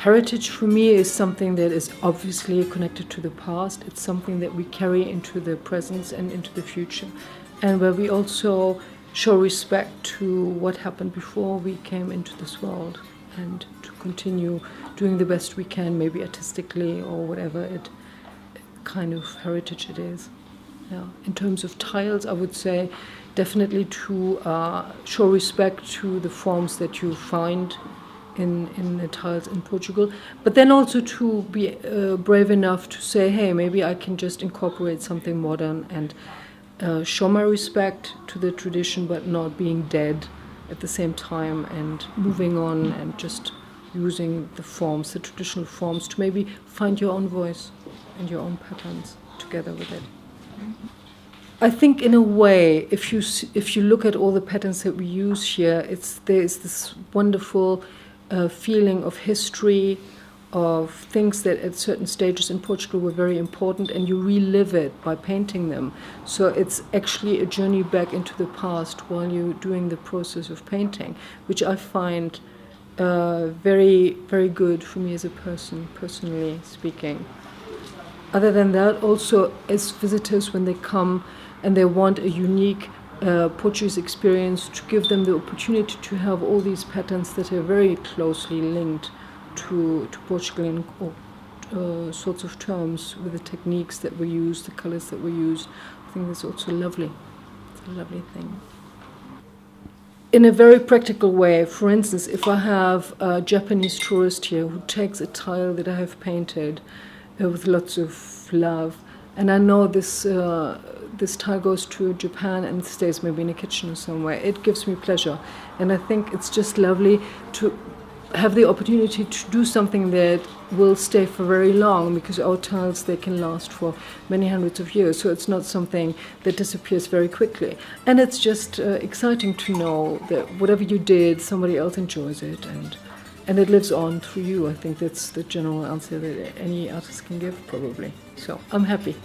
heritage for me is something that is obviously connected to the past. It's something that we carry into the present and into the future, and where we also show respect to what happened before we came into this world, and to continue doing the best we can, maybe artistically or whatever it kind of heritage it is. Yeah. In terms of tiles, I would say definitely to show respect to the forms that you find in the tiles in Portugal, but then also to be brave enough to say, hey, maybe I can just incorporate something modern and show my respect to the tradition, but not being dead at the same time, and moving on and just using the forms, the traditional forms, to maybe find your own voice and your own patterns together with it. I think in a way, if you look at all the patterns that we use here, there's this wonderful feeling of history, of things that at certain stages in Portugal were very important, and you relive it by painting them. So it's actually a journey back into the past while you're doing the process of painting, which I find very, very good for me as a person, personally speaking. Other than that, also as visitors, when they come and they want a unique Portuguese experience, to give them the opportunity to have all these patterns that are very closely linked to Portugal in all sorts of terms, with the techniques that we use, the colors that we use. I think that's also lovely. It's a lovely thing. In a very practical way, for instance, if I have a Japanese tourist here who takes a tile that I have painted with lots of love, and I know this tile goes to Japan and stays maybe in a kitchen or somewhere, it gives me pleasure. And I think it's just lovely to have the opportunity to do something that will stay for very long, because our tiles, they can last for many hundreds of years, so it's not something that disappears very quickly. And it's just exciting to know that whatever you did, somebody else enjoys it, and it lives on through you. I think that's the general answer that any artist can give, probably. So I'm happy.